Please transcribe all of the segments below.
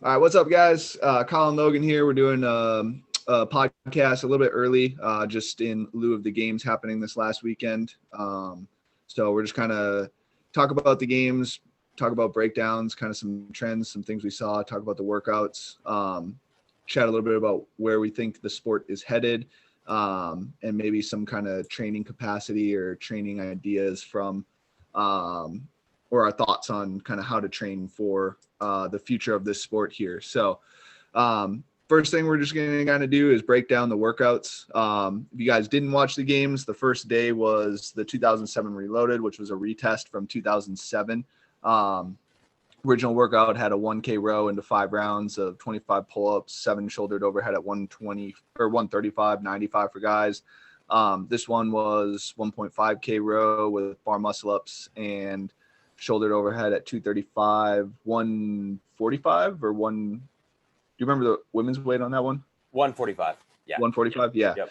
All right, what's up, guys? Colin Logan here. We're doing a podcast a little bit early, just in lieu of the games happening this last weekend. So we're just kind of talk about the games, talk about breakdowns, kind of some trends, some things we saw, talk about the workouts, chat a little bit about where we think the sport is headed, and maybe some kind of training capacity or training ideas from or our thoughts on kind of how to train for the future of this sport here. So first thing we're just going to kind of do is break down the workouts. If you guys didn't watch the games, the first day was the 2007 Reloaded, which was a retest from 2007. Original workout had a 1K row into 5 rounds of 25 pull-ups, 7 shouldered overhead at 120 or 135, 95 for guys. This one was 1.5K row with bar muscle ups and shouldered overhead at 235, 145 or one. Do you remember the women's weight on that one? 145. Yeah. 145. Yeah. Yep.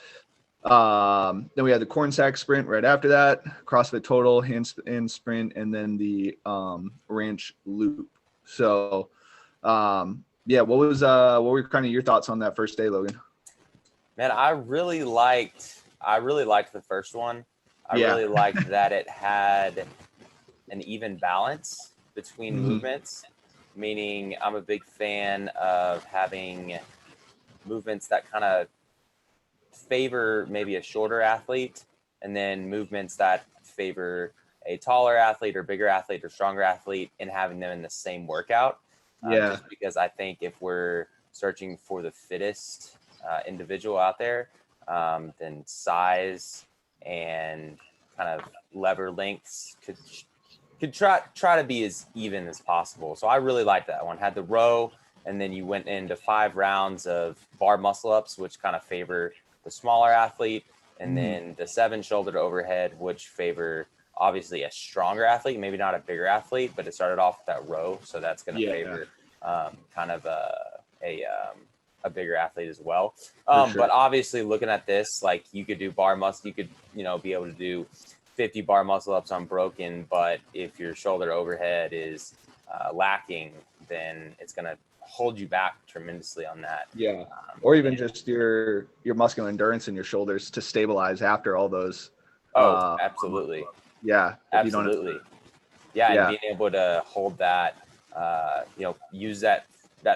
Then we had the corn sack sprint right after that, CrossFit total, hand sprint, and then the ranch loop. So, yeah, what were kind of your thoughts on that first day, Logan? Man, I really liked the first one. I really liked that it had an even balance between movements, meaning I'm a big fan of having movements that kind of favor maybe a shorter athlete, and then movements that favor a taller athlete or bigger athlete or stronger athlete, and having them in the same workout. Just because I think if we're searching for the fittest individual out there, then size and kind of lever lengths could try to be as even as possible. So I really liked that one. Had the row, and then you went into 5 rounds of bar muscle ups, which kind of favor the smaller athlete, and then the 7 shoulder to overhead, which favor obviously a stronger athlete, maybe not a bigger athlete, but it started off with that row, so that's going to favor kind of a bigger athlete as well. Sure. But obviously, looking at this, like you could do bar muscle, you could be able to do 50 bar muscle ups unbroken, but if your shoulder overhead is lacking, then it's going to hold you back tremendously on that. Yeah. Or even just your muscular endurance in your shoulders to stabilize after all those. Oh, absolutely. Yeah. Absolutely. Yeah. And being able to hold that, use that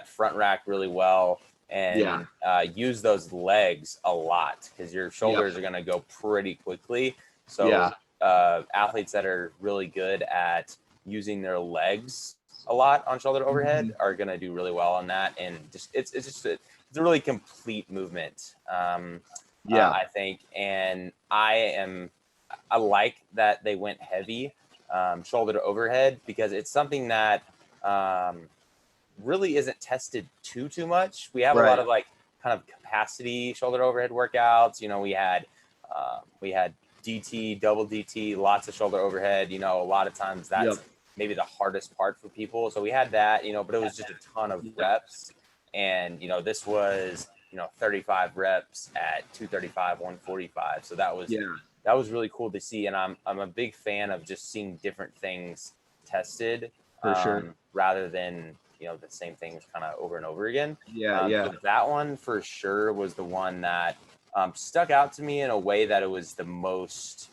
front rack really well, and use those legs a lot, because your shoulders are going to go pretty quickly. So athletes that are really good at using their legs a lot on shoulder to overhead are going to do really well on that. And just it's a really complete movement, I think. And I like that they went heavy shoulder to overhead, because it's something that really isn't tested too much. We have a lot of like kind of capacity shoulder to overhead workouts. We had DT, double DT, lots of shoulder overhead. A lot of times that's maybe the hardest part for people. So we had that, but it was just a ton of reps. And, this was, 35 reps at 235, 145. So that was really cool to see. And I'm a big fan of just seeing different things tested, for sure, rather than, the same things kind of over and over again. So that one for sure was the one that stuck out to me in a way that it was the most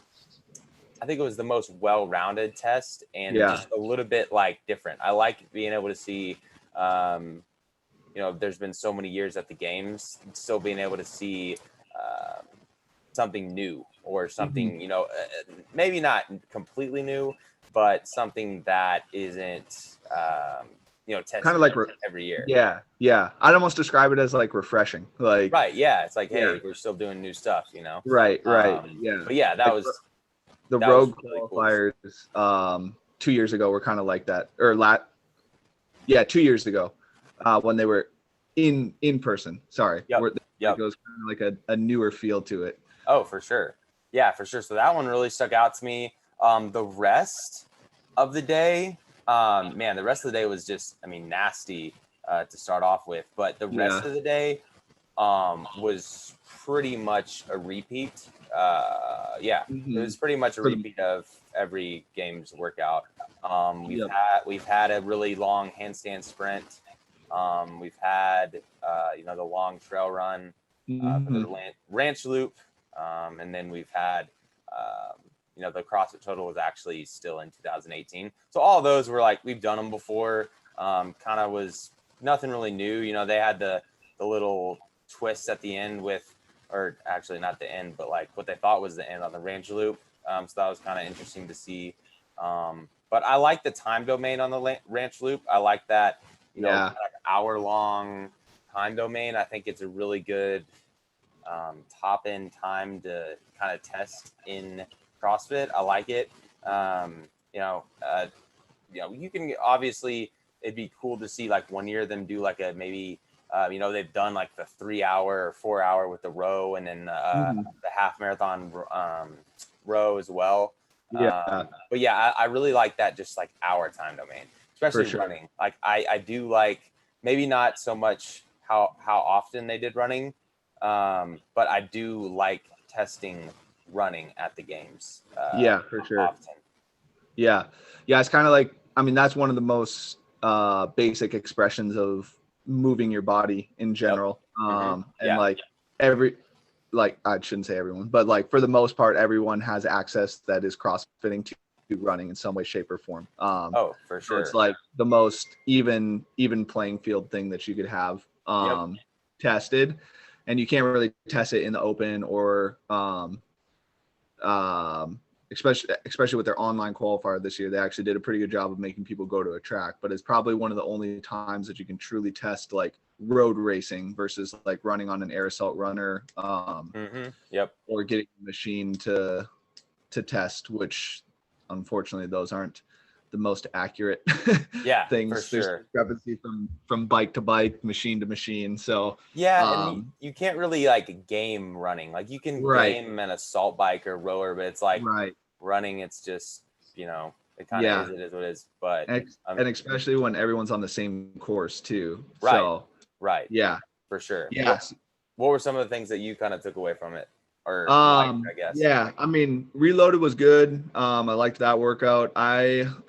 well-rounded test, and just a little bit like different. I like being able to see, there's been so many years at the games, still being able to see something new, or something, maybe not completely new, but something that isn't, tested kind of like every year. Yeah. I'd almost describe it as like refreshing. Like, right. Yeah. It's like, hey, we're still doing new stuff, Right. Yeah. But yeah, that was the rogue qualifiers. Cool. 2 years ago were kind of like that, or 2 years ago, when they were in person. Sorry. It was kind of like a newer feel to it. Oh, for sure. Yeah, for sure. So that one really stuck out to me. The rest of the day, the rest of the day was just, nasty to start off with. But the rest of the day was pretty much a repeat. It was pretty much a repeat of every game's workout. We've had a really long handstand sprint. We've had, the long trail run, the ranch loop. And then we've had, the CrossFit Total was actually still in 2018. So all of those were like, we've done them before. Kind of was nothing really new. They had the little twists at the end or actually not the end, but like what they thought was the end on the range loop. So that was kind of interesting to see. But I like the time domain on the ranch loop. I like that, kind of hour-long time domain. I think it's a really good top-end time to kind of test in CrossFit. I like it. You can obviously, it'd be cool to see like one year them do like a maybe, they've done like the 3 hour or 4 hour with the row and then the half marathon row as well. Yeah. But yeah, I really like that just like hour time domain, especially running. Like I do like maybe not so much how often they did running, but I do like testing running at the games. For sure. Often. Yeah. It's kind of like, I mean, that's one of the most basic expressions of moving your body in general. And like I shouldn't say everyone, but like for the most part, everyone has access that is crossfitting to running in some way, shape, or form. For sure. So it's like the most even playing field thing that you could have tested, and you can't really test it in the open or especially with their online qualifier this year. They actually did a pretty good job of making people go to a track, but it's probably one of the only times that you can truly test like road racing versus like running on an air assault runner or getting a machine to test, which unfortunately those aren't the most accurate things. For sure. There's discrepancy from bike to bike, machine to machine. So and you can't really like game running. Like you can game an assault bike or rower, but it's like running. It's just it kind of is. It is what it is. But and especially when everyone's on the same course too. Right. So, for sure. Yes. What were some of the things that you kind of took away from it? Or liked, I guess. Yeah, I mean, Reloaded was good. I liked that workout.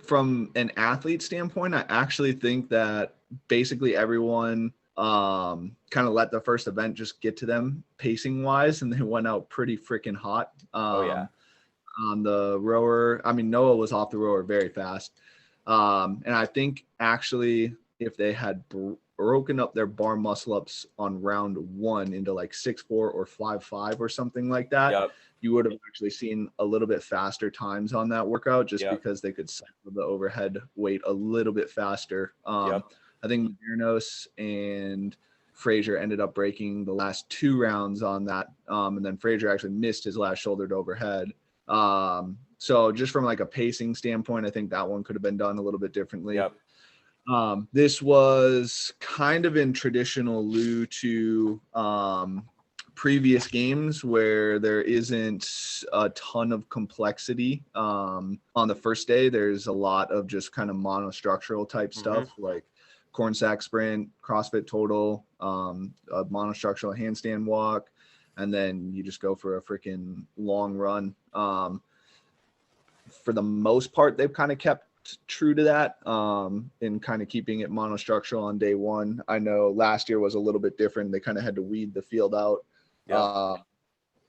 From an athlete standpoint, I actually think that basically everyone kind of let the first event just get to them pacing wise, and they went out pretty freaking hot. On the rower, I mean, Noah was off the rower very fast. And I think actually if they had broken up their bar muscle ups on round 1 into like 6-4 or 5-5 or something like that, you would have actually seen a little bit faster times on that workout just because they could cycle the overhead weight a little bit faster. I think Modernos and Frazier ended up breaking the last 2 rounds on that. And then Frazier actually missed his last shoulder to overhead. So just from like a pacing standpoint, I think that one could have been done a little bit differently. This was kind of in traditional lieu to previous games where there isn't a ton of complexity. On the first day, there's a lot of just kind of monostructural type stuff like corn sack sprint, CrossFit Total, a monostructural handstand walk, and then you just go for a freaking long run. For the most part, they've kind of kept true to that in kind of keeping it monostructural on day 1. I know last year was a little bit different. They kind of had to weed the field out.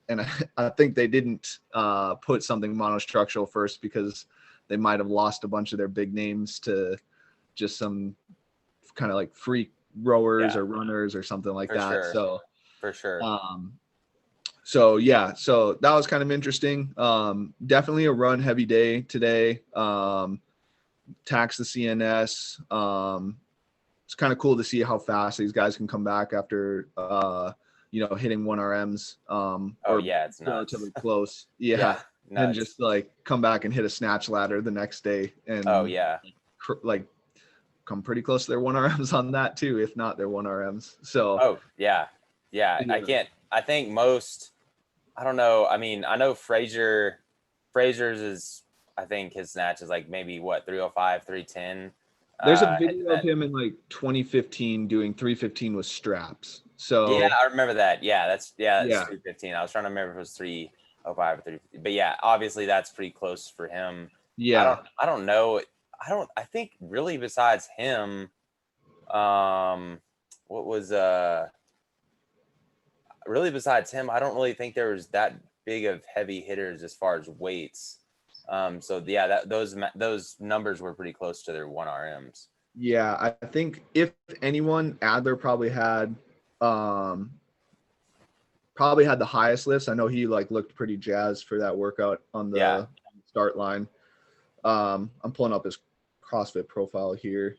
And I think they didn't put something monostructural first because they might have lost a bunch of their big names to just some kind of like freak rowers or runners or something like that. Sure. So for sure. So that was kind of interesting. Definitely a run heavy day today. Tax the CNS. It's kind of cool to see how fast these guys can come back after hitting 1 RMs. It's relatively close. And just like come back and hit a snatch ladder the next day and like come pretty close to their 1 RMs on that too, if not their 1 RMs. So I think most, I don't know. I mean, I know Frazier's is, I think his snatch is like maybe 305, 310. There's a video of him in like 2015 doing 315 with straps. So I remember that. That's 315. I was trying to remember if it was 305 or 350. But obviously that's pretty close for him. I don't know. I think really besides him, What was really besides him, I don't really think there was that big of heavy hitters as far as weights. So yeah, those numbers were pretty close to their 1RMs. Yeah, I think if anyone, Adler probably had the highest lifts. I know he like looked pretty jazzed for that workout on the start line. I'm pulling up his CrossFit profile here,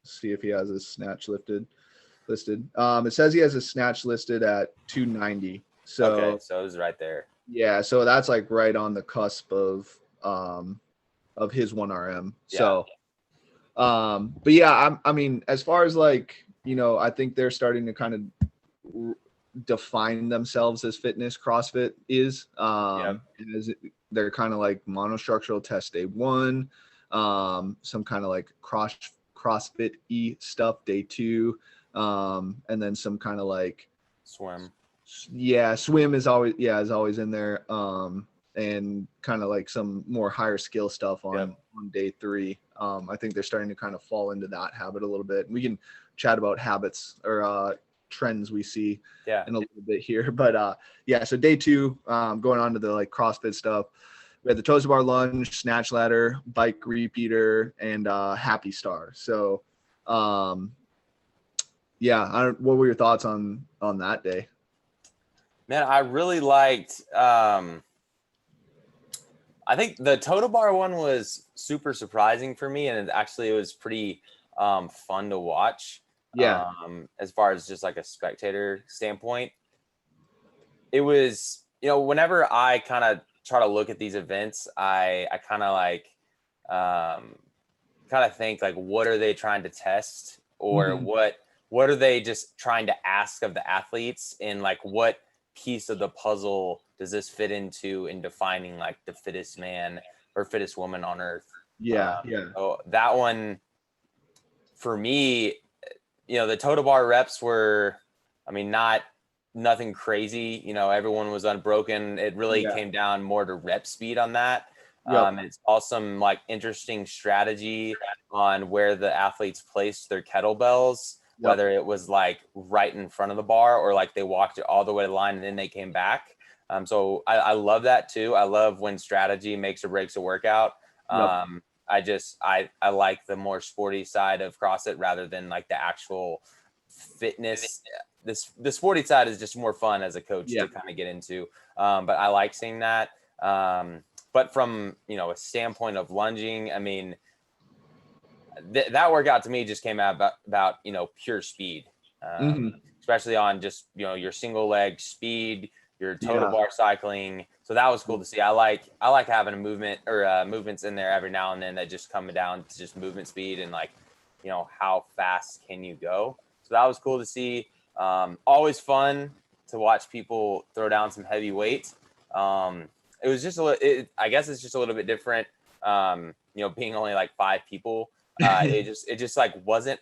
see if he has his snatch listed. It says he has his snatch listed at 290. So okay, so it was right there. Yeah, so that's like right on the cusp of his 1RM. So but yeah, I mean, as far as like, I think they're starting to kind of define themselves as fitness. CrossFit is they're kind of like monostructural test day 1, some kind of like CrossFit stuff day 2, and then some kind of like swim is always in there, and kind of like some more higher skill stuff on day 3. I think they're starting to kind of fall into that habit a little bit. We can chat about habits or trends we see in a little bit here, but so day 2, going on to the like CrossFit stuff, we had the toes to bar lunge, snatch ladder, bike repeater, and happy star. So what were your thoughts on that day? Man, I really liked I think the total bar one was super surprising for me, and it was pretty fun to watch. As far as just like a spectator standpoint, it was, whenever I kind of try to look at these events, I kind of like think like, what are they trying to test, or what are they just trying to ask of the athletes, and like what piece of the puzzle does this fit into in defining like the fittest man or fittest woman on earth? So that one for me, the total bar reps were, I mean, nothing crazy. Everyone was unbroken. It really came down more to rep speed on that. It's also some like interesting strategy on where the athletes placed their kettlebells, whether it was like right in front of the bar or like they walked it all the way to the line and then they came back. So I love that too. I love when strategy makes or breaks a workout. I like the more sporty side of CrossFit rather than like the actual fitness. The sporty side is just more fun as a coach to kind of get into. But I like seeing that. But from, a standpoint of lunging, I mean, that workout to me just came out about pure speed, especially on just, your single leg speed, your total bar cycling. So that was cool to see. I like having a movement or movements in there every now and then that just come down to just movement speed and like, how fast can you go? So that was cool to see. Always fun to watch people throw down some heavy weight. It was just I guess it's just a little bit different. Being only like 5 people, it just like wasn't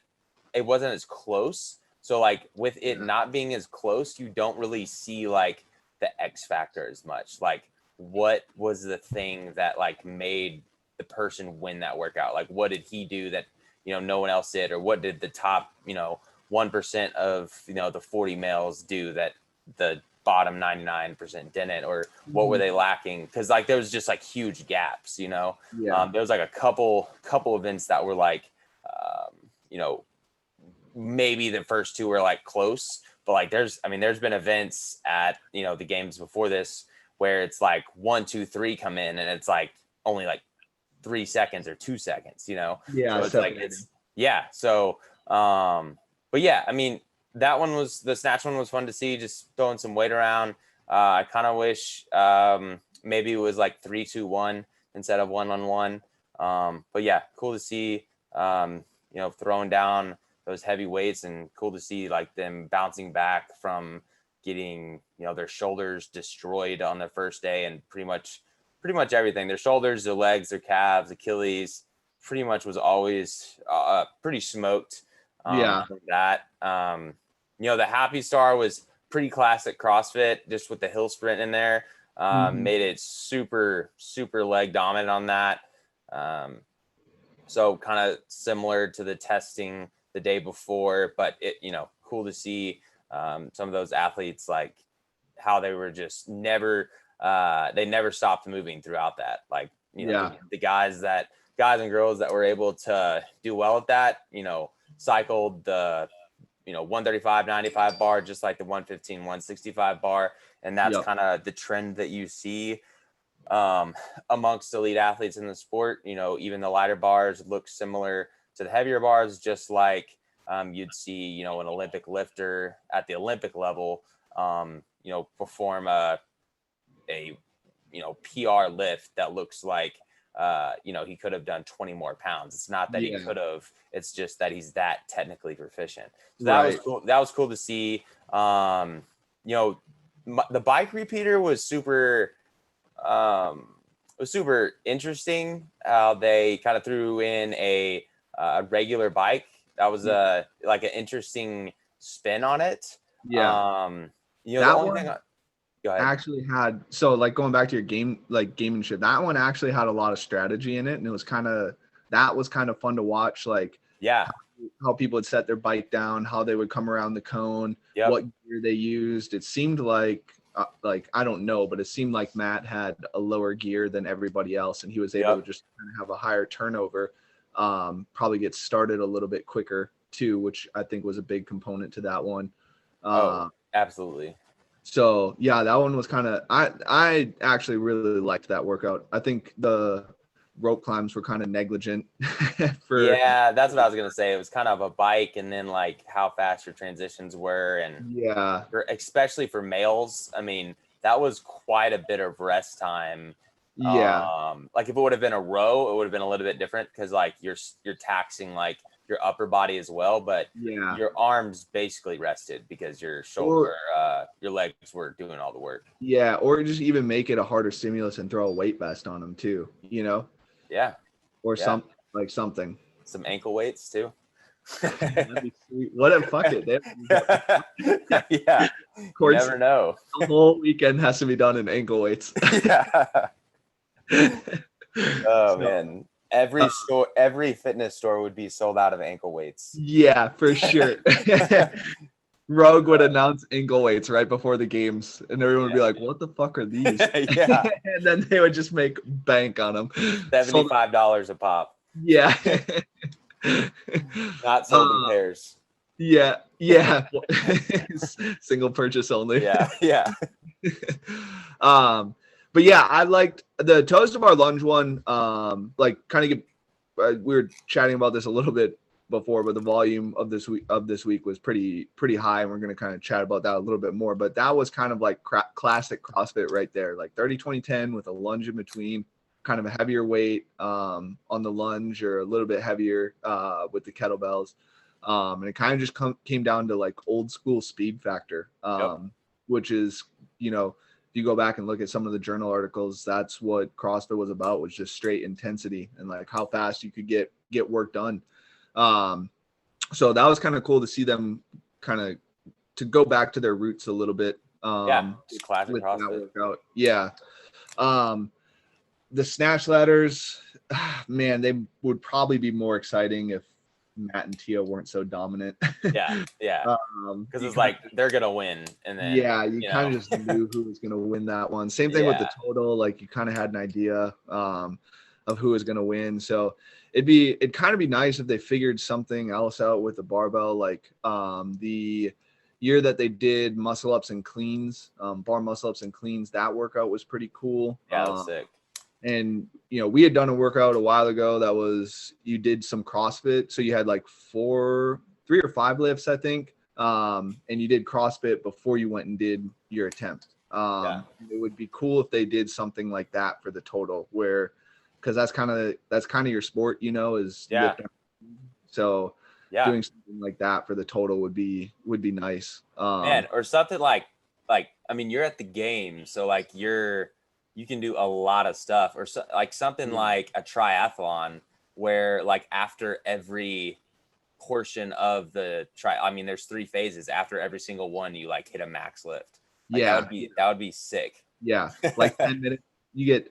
as close. So like with it not being as close, you don't really see like the X factor as much. Like what was the thing that like made the person win that workout? Like what did he do that, no one else did? Or what did the top, 1% of, the 40 males do that the bottom 99% didn't? Or what were they lacking? Because like there was just like huge gaps, there was like a couple events that were like maybe the first 2 were like close, but like there's been events at the games before this where it's like 1, 2, 3 come in and it's like only like 3 seconds or 2 seconds, so it's like but yeah, I mean, the snatch one was fun to see, just throwing some weight around. I kind of wish maybe it was like 3, 2, 1 instead of 1 on 1. But yeah, cool to see throwing down those heavy weights, and cool to see like them bouncing back from getting their shoulders destroyed on their first day, and pretty much everything, their shoulders, their legs, their calves, Achilles, pretty much was always pretty smoked. From that. The happy star was pretty classic CrossFit, just with the hill sprint in there. Made it super leg dominant on that. So kind of similar to the testing the day before, but it, cool to see some of those athletes, like how they were just never, they never stopped moving throughout that. Like, the guys and girls that were able to do well at that, cycled the, 135, 95 bar, just like the 115, 165 bar. And that's kind of the trend that you see amongst elite athletes in the sport. Even the lighter bars look similar to the heavier bars, just like you'd see, an Olympic lifter at the Olympic level, perform a PR lift that looks like, he could have done 20 more pounds. It's not that he could have, it's just that he's that technically proficient. So that was cool. That was cool to see. The bike repeater was super interesting. How they kind of threw in a regular bike. That was like an interesting spin on it. That the only thing go ahead. Actually had, so like going back to your gamemanship, that one actually had a lot of strategy in it, and it was kind of fun to watch, like how people would set their bike down, how they would come around the cone, what gear they used. It seemed like I don't know, but it seemed like Matt had a lower gear than everybody else, and he was able to just kind of have a higher turnover, probably get started a little bit quicker too, which I think was a big component to that one. Absolutely. So that one was kind of, I actually really liked that workout. I think the rope climbs were kind of negligent. That's what I was gonna say. It was kind of a bike, and then like how fast your transitions were, and especially for males. I mean, that was quite a bit of rest time. Like if it would have been a row, it would have been a little bit different, because like you're taxing like your upper body as well, but your arms basically rested because your shoulder, your legs were doing all the work. Or just even make it a harder stimulus and throw a weight vest on them too, or something. Some ankle weights too. That'd be sweet. What a fuck it. Of course, you never know. The whole weekend has to be done in ankle weights. Man. Every fitness store would be sold out of ankle weights. Yeah, for sure. Rogue would announce ankle weights right before the games, and everyone would be like, "What the fuck are these?" And then they would just make bank on them. $75 a pop. Yeah. Not sold in pairs. Yeah. Single purchase only. Yeah. But I liked the toes to bar lunge one. We were chatting about this a little bit before, but the volume of this week was pretty high, and we're going to kind of chat about that a little bit more. But that was kind of like classic CrossFit right there, like 30-20-10 with a lunge in between, kind of a heavier weight on the lunge, or a little bit heavier with the kettlebells. And it kind of just came down to like old school speed factor, which is, if you go back and look at some of the journal articles, that's what CrossFit was about, was just straight intensity and like how fast you could get work done. So that was kind of cool to see them kind of to go back to their roots a little bit. Just classic CrossFit. Workout. The snatch ladders, man, they would probably be more exciting if Matt and Tia weren't so dominant. Because it's like they're gonna win, and then you kind of just knew who was gonna win that one. Same thing with the total, like you kind of had an idea of who was gonna win. So it'd kind of be nice if they figured something else out with the barbell, like the year that they did muscle ups and cleans, bar muscle ups and cleans. That workout was pretty cool. That was sick. And, we had done a workout a while ago that was, you did some CrossFit. So you had like 3 or 5 lifts, I think. And you did CrossFit before you went and did your attempt. It would be cool if they did something like that for the total, because that's kind of your sport, is lifting. So doing something like that for the total would be nice. Or something like, I mean, you're at the game. So like you can do a lot of stuff, or like something like a triathlon where like after every portion of the there's 3 phases. After every single one, you like hit a max lift. That would be sick. Like 10 minutes. You get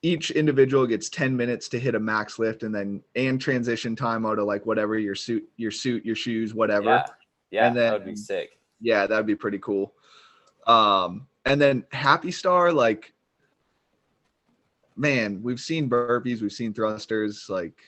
each individual gets 10 minutes to hit a max lift, and transition time out of like whatever your shoes, whatever. Yeah, And then, that would be sick. Yeah, that'd be pretty cool. And then Happy Star, like, man, we've seen burpees, we've seen thrusters, like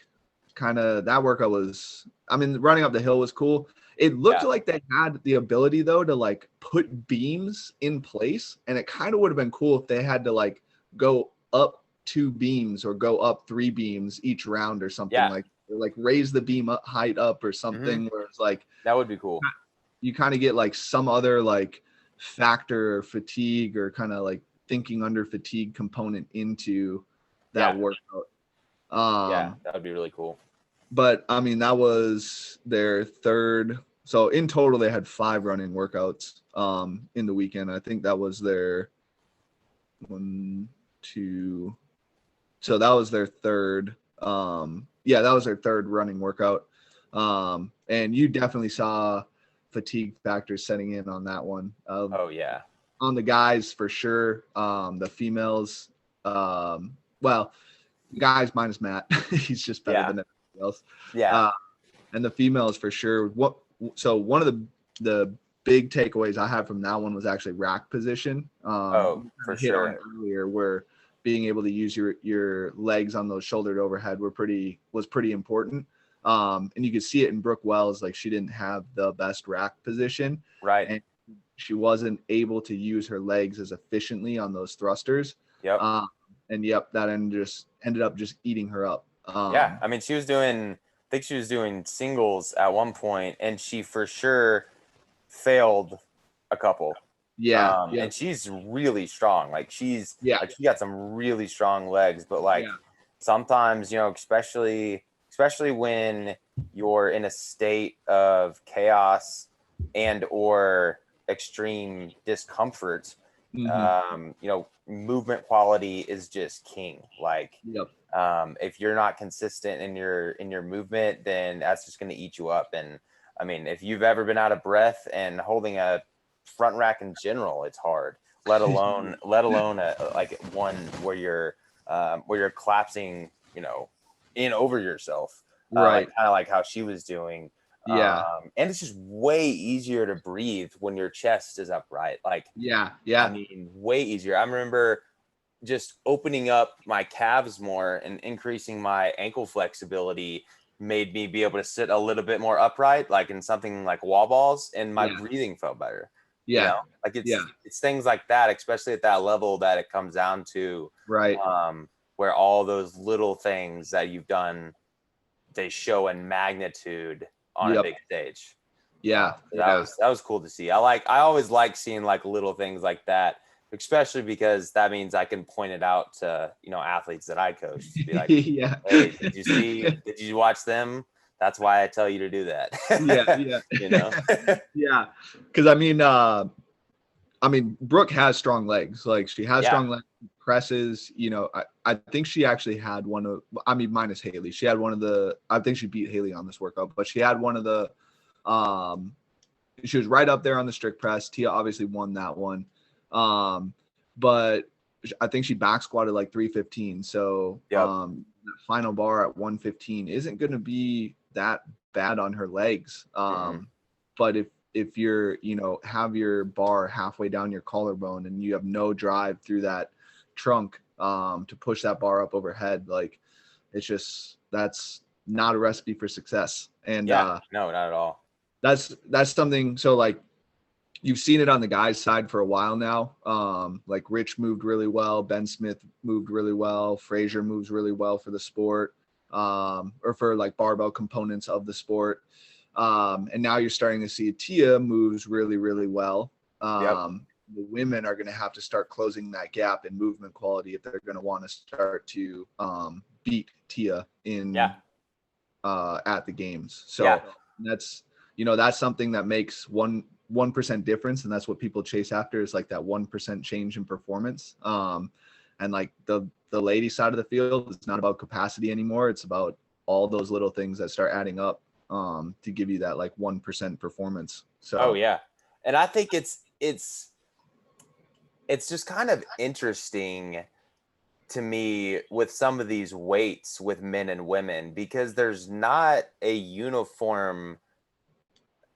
kind of that workout was, I mean, running up the hill was cool. It looked like they had the ability though to like put beams in place, and it kind of would have been cool if they had to like go up 2 beams or go up 3 beams each round or something, like raise the beam height up or something, where it's like that would be cool. You kind of get like some other like factor or fatigue or kind of like thinking under fatigue component into that workout. That would be really cool. But I mean, that was their third. So in total, they had 5 running workouts in the weekend. I think that was their 1, 2. So that was their third. That was their third running workout. And you definitely saw fatigue factors setting in on that one. On the guys for sure. The females, guys minus Matt. He's just better than everybody else. And the females for sure. So one of the big takeaways I had from that one was actually rack position. For sure. On it earlier, where being able to use your legs on those shouldered overhead was pretty important. And you could see it in Brooke Wells, like she didn't have the best rack position. Right. And she wasn't able to use her legs as efficiently on those thrusters. That ended up just eating her up. I mean, I think she was doing singles at one point, and she for sure failed a couple. And she's really strong. Like she got some really strong legs, but like sometimes, especially when you're in a state of chaos and or extreme discomfort, movement quality is just king. Like, if you're not consistent in your movement, then that's just going to eat you up. And I mean, if you've ever been out of breath and holding a front rack in general, it's hard, let alone like one where you're collapsing, in over yourself, right? Kind of like how she was doing. And it's just way easier to breathe when your chest is upright. Like, I mean, way easier. I remember just opening up my calves more and increasing my ankle flexibility made me be able to sit a little bit more upright, like in something like wall balls, and my breathing felt better. Like it's things like that, especially at that level, that it comes down to, right? Where all those little things that you've done, they show in magnitude on a big stage. That was cool to see. I always like seeing like little things like that, especially because that means I can point it out to, athletes that I coach, to be like, hey, did you watch them? That's why I tell you to do that. Because I mean, Brooke has strong legs. Like she has strong leg presses. I think she actually had minus Haley. She had I think she beat Haley on this workout, but she had one of the, she was right up there on the strict press. Tia obviously won that one. But I think she back squatted like 315. So, the final bar at 115 isn't going to be that bad on her legs. But if you're, have your bar halfway down your collarbone and you have no drive through that trunk to push that bar up overhead, like that's not a recipe for success. And no, not at all. That's something. So like you've seen it on the guys' side for a while now. Like Rich moved really well, Ben Smith moved really well, Frazier moves really well for the sport, or for like barbell components of the sport. And now you're starting to see Tia moves really, really well. The women are going to have to start closing that gap in movement quality if they're going to want to start to beat Tia in at the games. So that's something that makes 1% difference, and that's what people chase after, is like that 1% change in performance. And like the lady side of the field, it's not about capacity anymore. It's about all those little things that start adding up to give you that like 1% performance. So and I think it's just kind of interesting to me with some of these weights with men and women, because there's not a uniform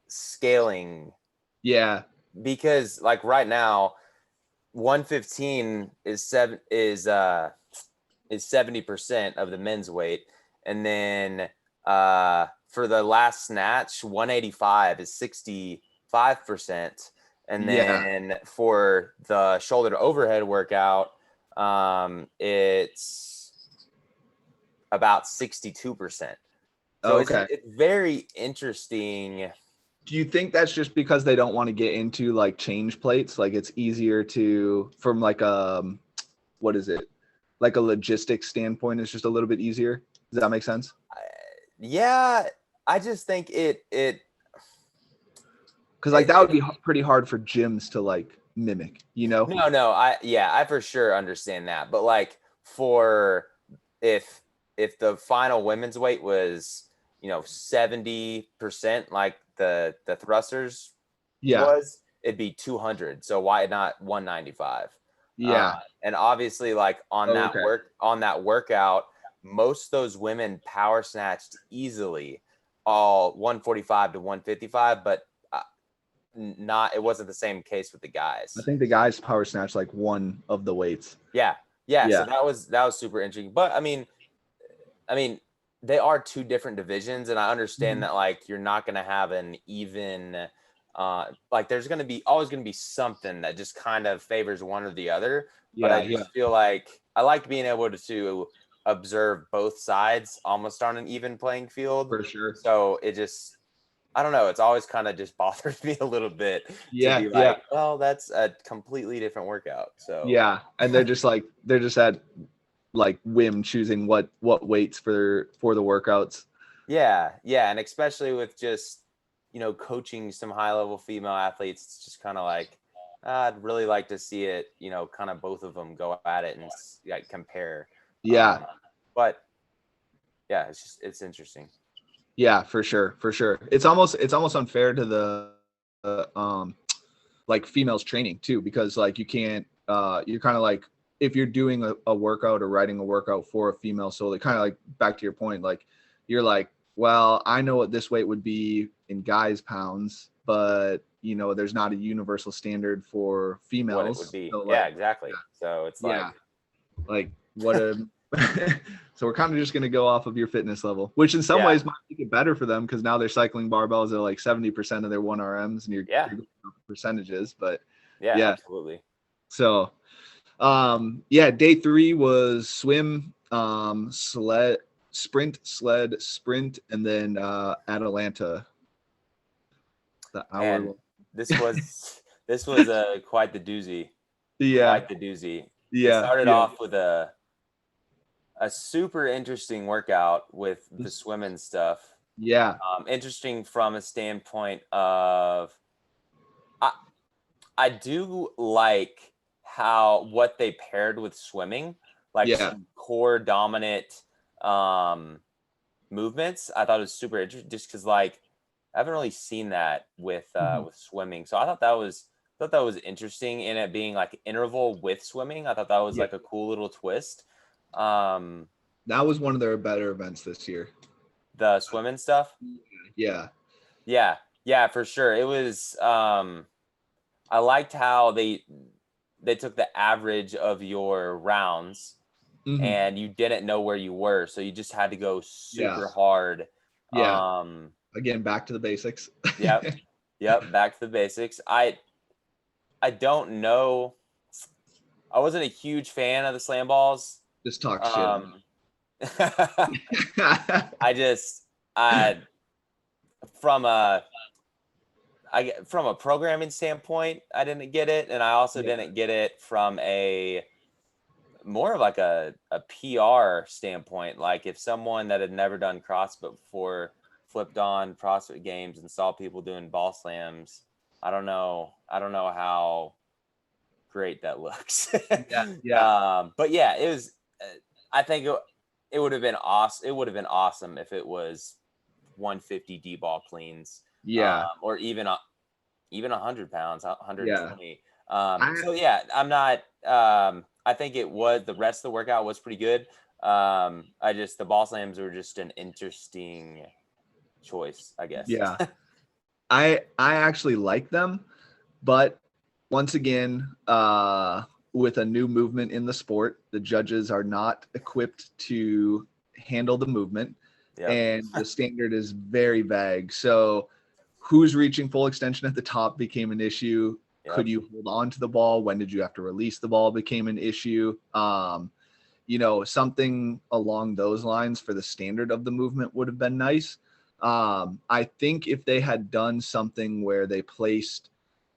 scaling. Yeah. Because like right now, 115 is 70% of the men's weight, and then for the last snatch, 185 is 65%, and then for the shoulder to overhead workout, it's about 62%. So Okay. it's very interesting. Do you think that's just because they don't want to get into like change plates? Like it's easier to, from like what is it? Like a logistics standpoint, it's just a little bit easier. Does that make sense? Yeah, I just think it because like that would be pretty hard for gyms to like mimic, you know? No, I for sure understand that, but like for if the final women's weight was 70% like the thrusters was, it'd be 200. So why not 195? Yeah. And obviously like on that workout, most of those women power snatched easily all 145 to 155, but it wasn't the same case with the guys. I think the guys power snatch like one of the weights. Yeah. So that was super interesting. But I mean, they are two different divisions, and I understand that like you're not going to have an even like there's going to be always going to be something that just kind of favors one or the other. But I just feel like I like being able to observe both sides almost on an even playing field. For sure. So it just, I don't know. It's always kind of just bothered me a little bit to be like, well, that's a completely different workout. So and they're just at like whim choosing what weights for the workouts. And especially with just coaching some high level female athletes, it's just kind of like I'd really like to see it, kind of both of them go at it and like compare. But yeah, it's interesting. Yeah, for sure. It's almost unfair to the like females training too, because like you can't you're kind of like, if you're doing a workout or writing a workout for a female solely, kind of like back to your point, like you're like, well, I know what this weight would be in guys pounds, but there's not a universal standard for females. What it would be. So exactly. So it's like what a so we're kind of just going to go off of your fitness level, which in some ways might make it better for them, because now they're cycling barbells at like 70% of their 1RMs, and you're going percentages, but absolutely. So day 3 was swim, sprint, and then Atalanta. And this was quite the doozy. Quite the doozy. It started off with a super interesting workout with the swimming stuff. Interesting from a standpoint of I do like what they paired with swimming, like some core dominant movements. I thought it was super interesting, just because like I haven't really seen that with swimming. So I thought that was interesting, in it being like interval with swimming. I thought that was like a cool little twist. That was one of their better events this year, the swimming stuff. Yeah, for sure. It was I liked how they took the average of your rounds, and you didn't know where you were, so you just had to go super hard. Again, back to the basics. Yep, back to the basics. I don't know. I wasn't a huge fan of the slam balls. Just talk shit. From a programming standpoint, I didn't get it, and I also didn't get it from a more of like a PR standpoint. Like if someone that had never done CrossFit before flipped on CrossFit Games and saw people doing ball slams, I don't know how great that looks. But yeah, it was. I think it would have been awesome. It would have been awesome if it was 150 D ball cleans. Or even 100 pounds, 120. So yeah, I'm not. I think it was, the rest of the workout was pretty good. The ball slams were just an interesting choice, I guess. Yeah. I actually like them, but once again, with a new movement in the sport, the judges are not equipped to handle the movement, and the standard is very vague. So who's reaching full extension at the top became an issue. Could you hold on to the ball? When did you have to release the ball became an issue. Something along those lines for the standard of the movement would have been nice. I think if they had done something where they placed,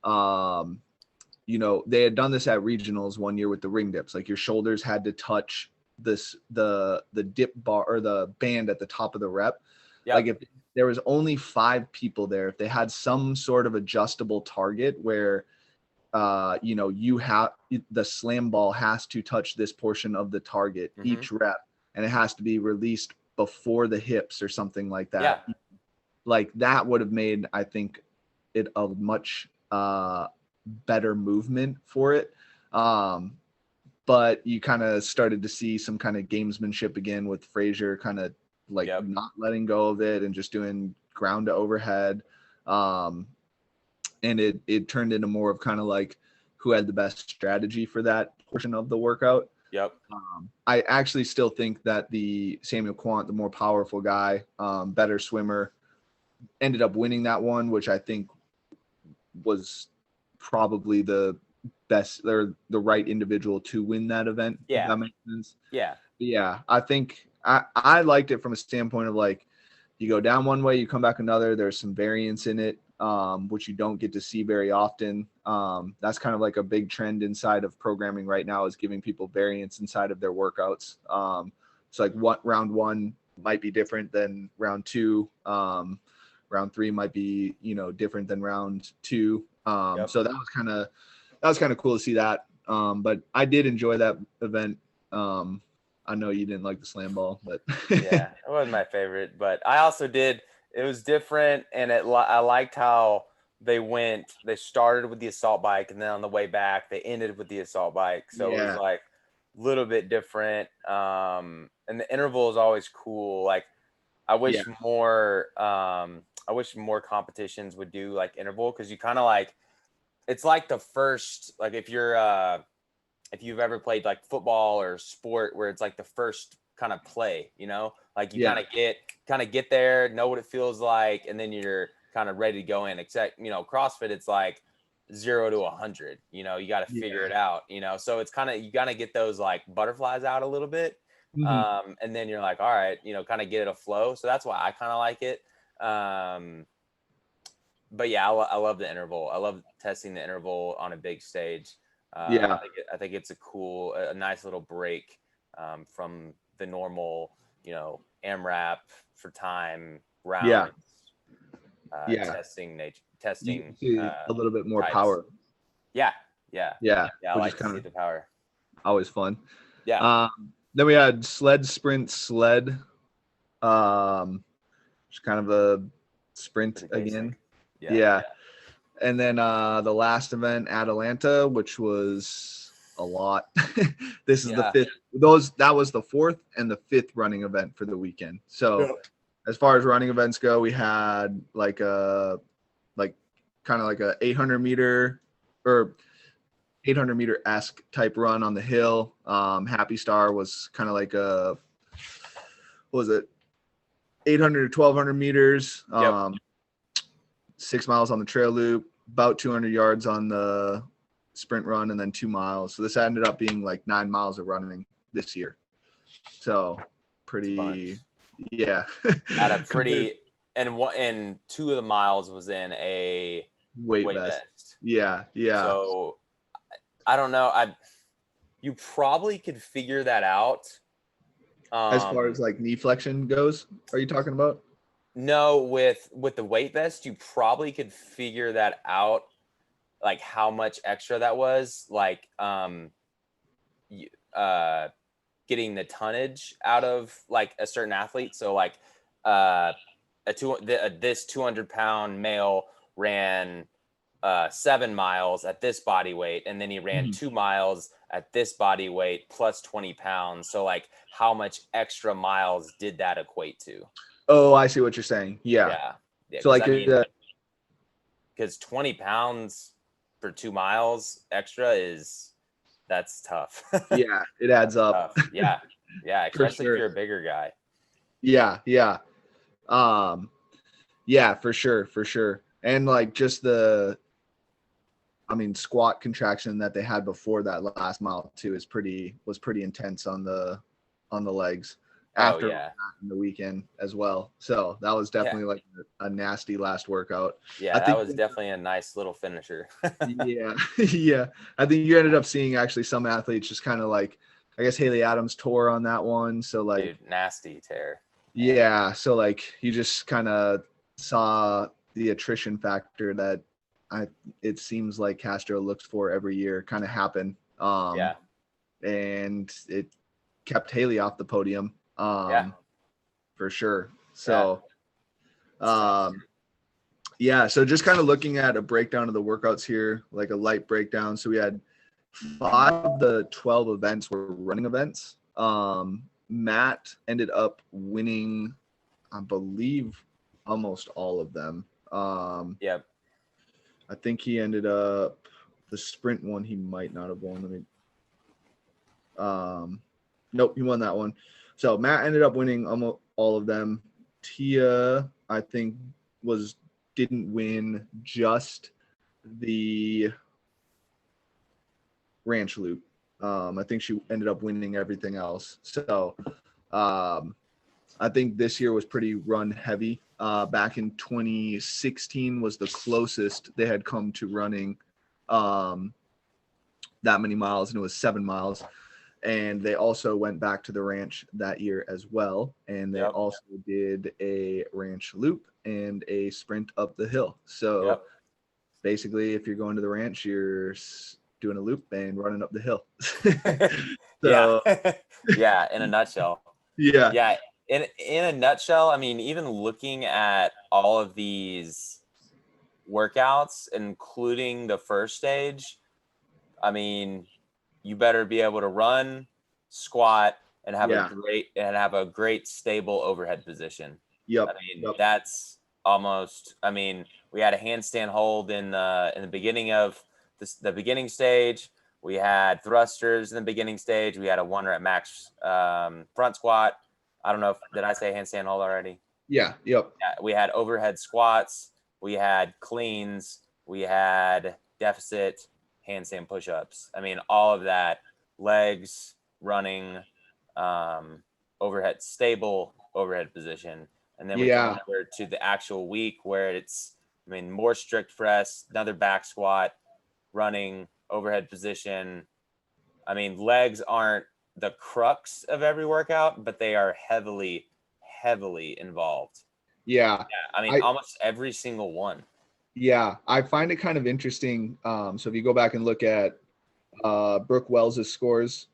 they had done this at regionals one year with the ring dips, like your shoulders had to touch the dip bar or the band at the top of the rep. Like if there was only 5 people there, if they had some sort of adjustable target where, you have the slam ball has to touch this portion of the target each rep, and it has to be released before the hips or something like that. Yeah. Like that would have made, I think, it a much better movement for it. But you kind of started to see some kind of gamesmanship again with Frazier kind of like not letting go of it and just doing ground to overhead. And it turned into more of kind of like who had the best strategy for that portion of the workout. I actually still think that the Samuel Quant, the more powerful guy, better swimmer, ended up winning that one, which I think was probably the best or the right individual to win that event. Yeah. If that makes sense. Yeah. I think I liked it from a standpoint of like, you go down one way, you come back another. There's some variance in it, which you don't get to see very often. That's kind of like a big trend inside of programming right now, is giving people variance inside of their workouts. So like what round 1 might be different than round 2. Round 3 might be, different than round 2. So that was kind of cool to see that. But I did enjoy that event. I know you didn't like the slam ball, but yeah, it wasn't my favorite, but I also did. It was different, and I liked how they started with the assault bike, and then on the way back, they ended with the assault bike. So it was like a little bit different. And the interval is always cool. Like I wish more competitions would do like interval, because you kind of like, it's like the first, like if you've ever played like football or sport where it's like the first kind of play, like you kind of get there, know what it feels like, and then you're kind of ready to go in. Except, CrossFit, it's like 0 to 100, you got to figure it out, so it's kind of, you got to get those like butterflies out a little bit. And then you're like, all right, kind of get it a flow. So that's why I kind of like it. But yeah, I love the interval. I love testing the interval on a big stage. I think it's a nice little break from the normal, AMRAP for time rounds. Testing a little bit more types. Power. Yeah. I which like is to see the power. Always fun. Yeah. Then we had sled. Just kind of a sprint again. Yeah. And then the last event, Atalanta, which was a lot. This is the 5th. That was the 4th and the 5th running event for the weekend. So as far as running events go, we had like a kind of like a 800 meter or 800 meter-esque type run on the hill. Happy Star was kind of like a, what was it, 800 to 1200 meters, 6 miles on the trail loop, about 200 yards on the sprint run, and then 2 miles. So this ended up being like 9 miles of running this year. So pretty, At a pretty, and 2 of the miles was in a weight vest. Yeah. So I don't know. You probably could figure that out. As far as like knee flexion goes, are you talking about? No, with the weight vest, you probably could figure that out, like how much extra that was, like getting the tonnage out of like a certain athlete. So like this 200-pound male ran 7 miles at this body weight, and then he ran 2 miles at this body weight plus 20 pounds. So like, how much extra miles did that equate to? Oh, I see what you're saying. Yeah. So like, I mean, because 20 pounds for 2 miles extra that's tough. Yeah, it adds up. Tough. Yeah, especially sure. if you're a bigger guy. Yeah. Yeah, for sure. And like just squat contraction that they had before that last mile too was pretty intense on the legs after in the weekend as well. So that was definitely like a nasty last workout. Yeah, that was definitely a nice little finisher. Yeah. I think you ended up seeing actually some athletes just kind of like, I guess Haley Adams tore on that one. So like, dude, nasty tear. Yeah. So like you just kind of saw the attrition factor that it seems like Castro looks for every year kind of happen. And it kept Haley off the podium. For sure. So, so just kind of looking at a breakdown of the workouts here, like a light breakdown. So we had 5 of the 12 events were running events. Matt ended up winning, I believe, almost all of them. I think he ended up the sprint one. He might not have won. Nope, he won that one. So Matt ended up winning almost all of them. Tia, I think, didn't win just the ranch loop. I think she ended up winning everything else. So I think this year was pretty run heavy. Back in 2016 was the closest they had come to running that many miles, and it was 7 miles. And they also went back to the ranch that year as well. And they also did a ranch loop and a sprint up the hill. So basically, if you're going to the ranch, you're doing a loop and running up the hill. In a nutshell. In a nutshell, I mean, even looking at all of these workouts, including the first stage, I mean, you better be able to run, squat, and have a great stable overhead position. That's almost. I mean, we had a handstand hold in the beginning of the beginning stage. We had thrusters in the beginning stage. We had a 1 rep max front squat. I don't know did I say handstand hold already? Yeah. Yep. Yeah, we had overhead squats. We had cleans. We had deficit handstand push-ups. I mean, all of that, legs, running, overhead, stable overhead position. And then we come over to the actual week where it's, I mean, more strict press, another back squat, running, overhead position. I mean, legs aren't the crux of every workout, but they are heavily involved. I mean, almost every single one. I find it kind of interesting. So if you go back and look at Brooke Wells's scores,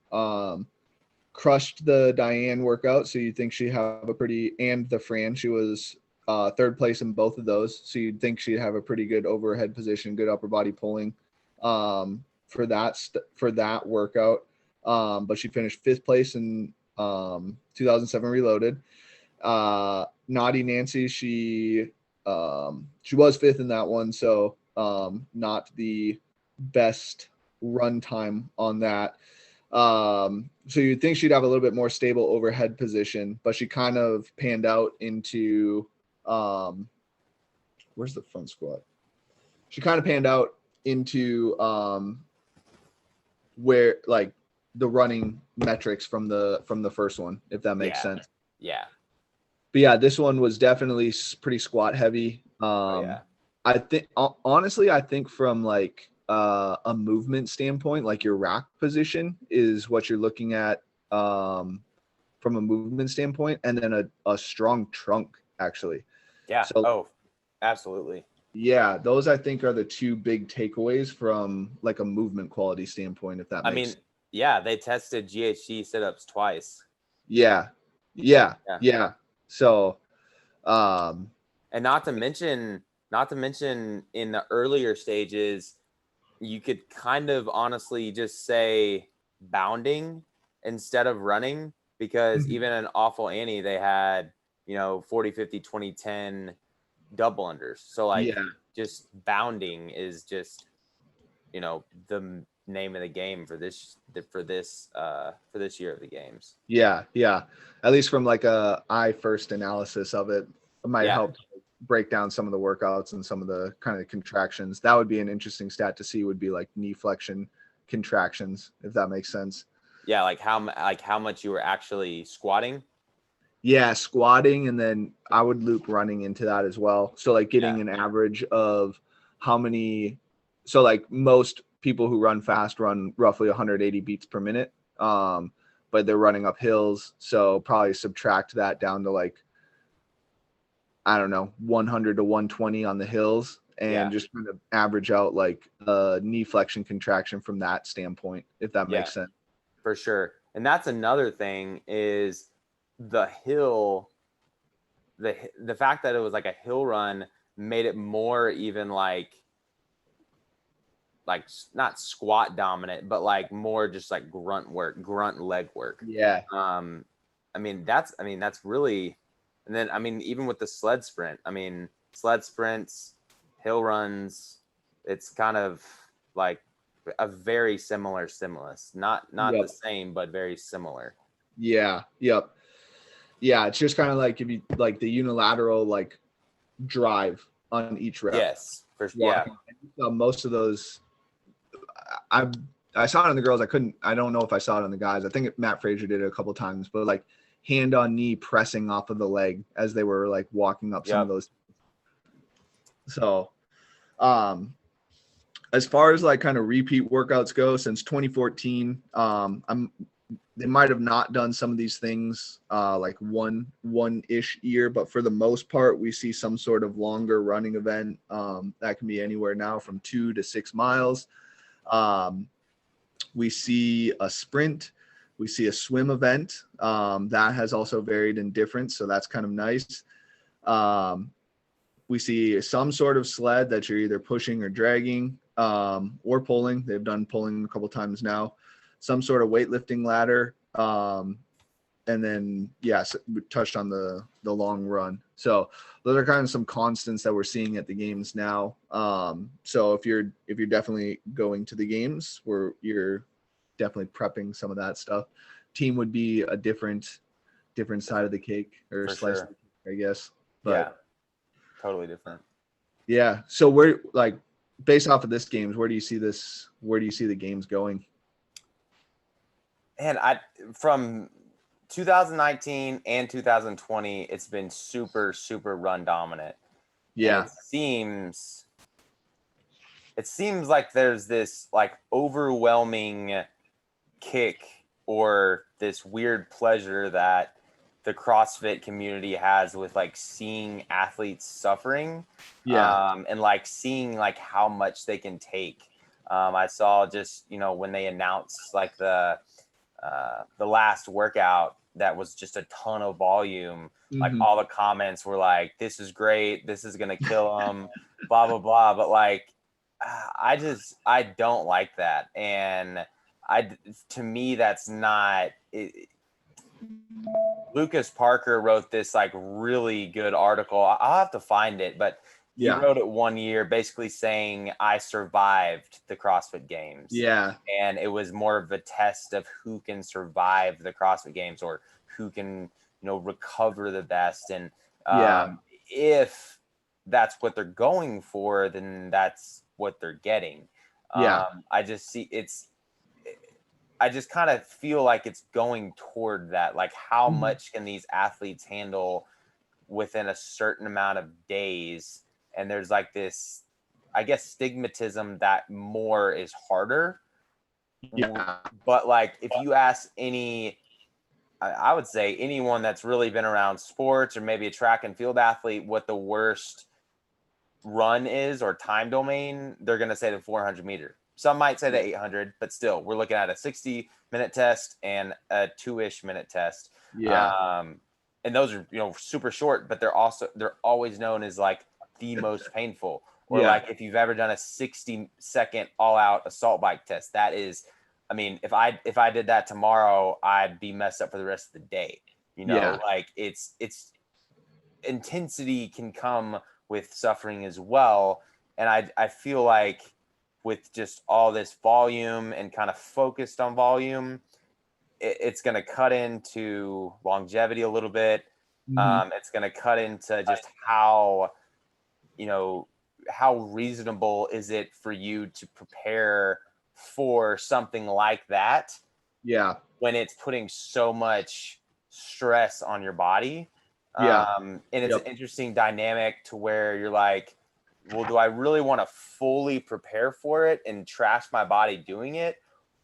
crushed the Diane workout, so you think she'd have a pretty, and the Fran, she was 3rd place in both of those, so you'd think she'd have a pretty good overhead position, good upper body pulling for that workout. But she finished 5th place in 2007 Reloaded. Naughty Nancy, she was 5th in that one, so not the best run time on that. So you'd think she'd have a little bit more stable overhead position, but she kind of panned out into where's the front squat? She kind of panned out into where like the running metrics from the first one, if that makes sense. But yeah, this one was definitely pretty squat heavy. I think honestly, I think from like a movement standpoint, like your rack position is what you're looking at from a movement standpoint, and then a strong trunk actually. So, absolutely. Yeah, those I think are the 2 big takeaways from like a movement quality standpoint, if that makes sense. They tested GHG sit-ups twice. Yeah. So And not to mention, Not to mention in the earlier stages, you could kind of honestly just say bounding instead of running, because even in Awful Annie, they had, 40, 50, 20, 10 double unders. So like just bounding is just, the name of the game for this year of the games. Yeah. At least from like a eye first analysis of it might help break down some of the workouts and some of the kind of contractions. That would be an interesting stat to see, would be like knee flexion contractions, if that makes sense. Yeah, like how much you were actually squatting. Yeah, squatting, and then I would loop running into that as well. So like getting an average of how many. So like most people who run fast run roughly 180 beats per minute, but they're running up hills. So probably subtract that down to like, I don't know, 100 to 120 on the hills, and just kind of average out like a knee flexion contraction from that standpoint, if that makes sense. For sure. And that's another thing, is the hill, the fact that it was like a hill run made it more even like not squat dominant, but like more just like grunt leg work. Yeah. That's really, and then even with the sled sprint, sled sprints, hill runs, it's kind of like a very similar stimulus. Not the same, but very similar. Yeah. Yep. Yeah. It's just kind of like if you like the unilateral like drive on each rep. Yes. For sure. Yeah. Most of those, I saw it on the girls. I don't know if I saw it on the guys. I think Matt Frazier did it a couple of times, but like hand on knee pressing off of the leg as they were like walking up some of those. So, as far as like kind of repeat workouts go, since 2014, they might have not done some of these things like one-ish year, but for the most part, we see some sort of longer running event that can be anywhere now from 2 to 6 miles. We see a sprint, we see a swim event that has also varied in difference, so that's kind of nice. We see some sort of sled that you're either pushing or dragging or pulling. They've done pulling a couple times now. Some sort of weightlifting ladder, and then we touched on the long run. So those are kind of some constants that we're seeing at the games now. So if you're definitely going to the games, where you're definitely prepping some of that stuff, team would be a different side of the cake, or slice of the cake, I guess. But totally different. Yeah. So where, like, based off of this games, where do you see the games going? And from 2019 and 2020, it's been super, super run dominant. Yeah. And it seems like there's this like overwhelming kick, or this weird pleasure that the CrossFit community has with like seeing athletes suffering, and like seeing like how much they can take. I saw just, when they announced like the last workout that was just a ton of volume, like all the comments were like, this is great, this is gonna kill them, blah blah blah. But like, I don't like that, and to me that's not it. Lucas Parker wrote this like really good article. I'll have to find it, but he wrote it one year basically saying, I survived the CrossFit Games. Yeah. And it was more of a test of who can survive the CrossFit Games, or who can, recover the best. And if that's what they're going for, then that's what they're getting. I just kind of feel like it's going toward that. Like, how much can these athletes handle within a certain amount of days? And there's like this, I guess, stigmatism that more is harder. Yeah. But like, if you ask I would say anyone that's really been around sports, or maybe a track and field athlete, what the worst run is or time domain, they're going to say the 400 meter. Some might say the 800, but still, we're looking at a 60-minute test and a 2-ish minute test. Yeah. And those are, super short, but they're always known as like the most painful. Or like if you've ever done a 60-second all-out assault bike test, that is, I mean, if I did that tomorrow, I'd be messed up for the rest of the day. You know, like it's intensity can come with suffering as well. And I feel like with just all this volume and kind of focused on volume, it's going to cut into longevity a little bit. It's going to cut into just how, you know, how reasonable is it for you to prepare for something like that? Yeah. When it's putting so much stress on your body. And it's an interesting dynamic to where you're like, well, do I really want to fully prepare for it and trash my body doing it?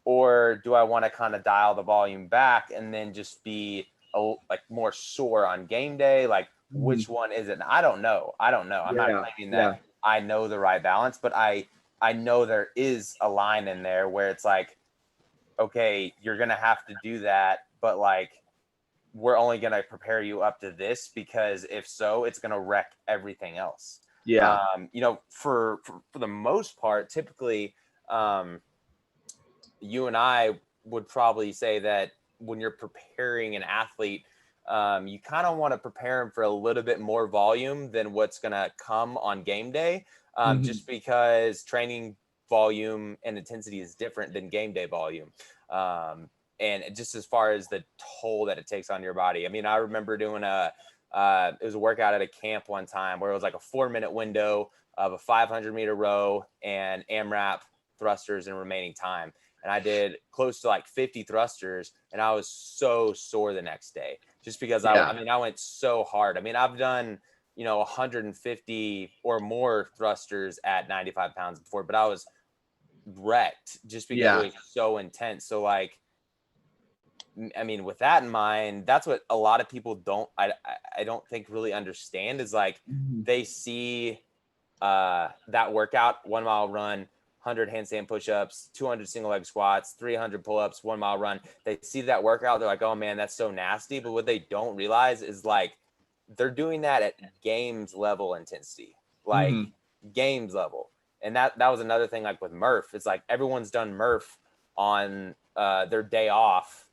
Or do I want to kind of dial the volume back and then just be like more sore on game day? Like which one is it? And I don't know. I'm not claiming that I know the right balance, but I know there is a line in there where it's like, okay, you're going to have to do that, but like, we're only going to prepare you up to this, because if so, it's going to wreck everything else. Yeah. You know, for the most part, typically, you and I would probably say that when you're preparing an athlete, you kind of want to prepare them for a little bit more volume than what's going to come on game day, just because training volume and intensity is different than game day volume. And just as far as the toll that it takes on your body. I mean, I remember doing it was a workout at a camp one time where it was like a 4-minute window of a 500-meter row and AMRAP thrusters in remaining time. And I did close to like 50 thrusters, and I was so sore the next day just because I went so hard. I mean, I've done, 150 or more thrusters at 95 pounds before, but I was wrecked just because it was so intense. So like, I mean, with that in mind, that's what a lot of people I don't think really understand is like they see that workout, 1 mile run, 100 handstand push-ups, 200 single leg squats, 300 pull-ups, 1 mile run. They see that workout, they're like, oh man, that's so nasty. But what they don't realize is like they're doing that at games level intensity, like games level. And that was another thing, like with Murph, it's like everyone's done Murph on their day off,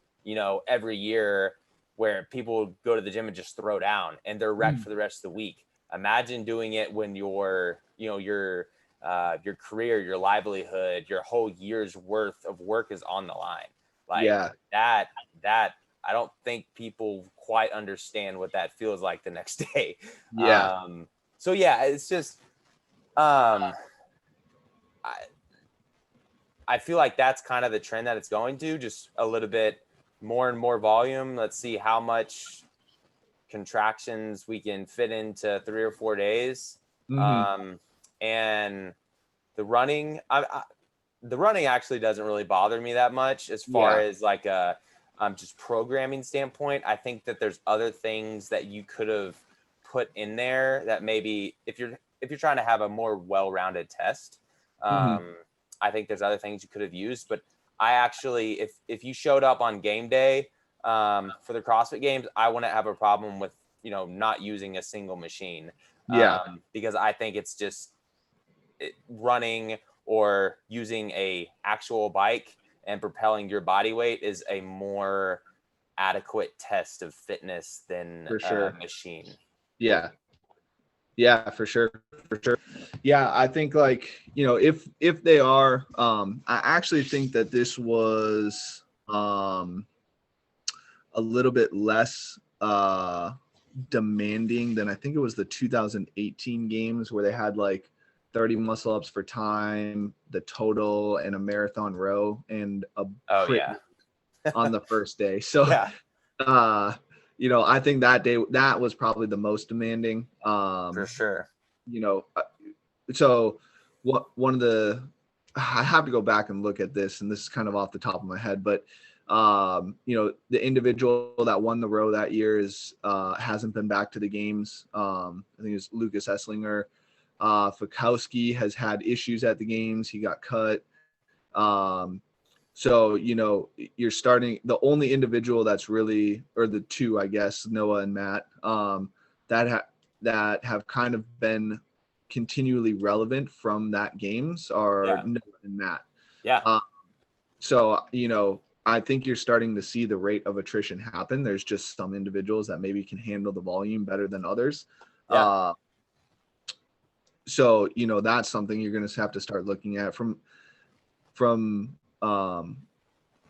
every year, where people go to the gym and just throw down and they're wrecked for the rest of the week. Imagine doing it when your career, your livelihood, your whole year's worth of work is on the line. Like that I don't think people quite understand what that feels like the next day. So yeah, it's just I feel like that's kind of the trend that it's going to, just a little bit more and more volume. Let's see how much contractions we can fit into 3 or 4 days. And the running, the running actually doesn't really bother me that much as far as like just programming standpoint. I think that there's other things that you could have put in there that maybe if you're trying to have a more well-rounded test, I think there's other things you could have used. But I actually, if you showed up on game day for the CrossFit Games, I wouldn't have a problem with, not using a single machine. Because I think it's just running or using a actual bike and propelling your body weight is a more adequate test of fitness than a machine. Yeah, for sure. Yeah, I think like, if they are, I actually think that this was a little bit less demanding than I think it was the 2018 games where they had like 30 muscle ups for time, the total, and a marathon row and a on the first day. So I think that day, that was probably the most demanding. For sure. So one of the, I have to go back and look at this, and this is kind of off the top of my head, but the individual that won the row that year hasn't been back to the games. I think it's Lucas Esslinger. Fikowski has had issues at the games. He got cut. So, you're starting, the only individual that's really, or the two, I guess, Noah and Matt, that have kind of been continually relevant from that games are Noah and Matt. Yeah. So, I think you're starting to see the rate of attrition happen. There's just some individuals that maybe can handle the volume better than others. Yeah. So, that's something you're going to have to start looking at from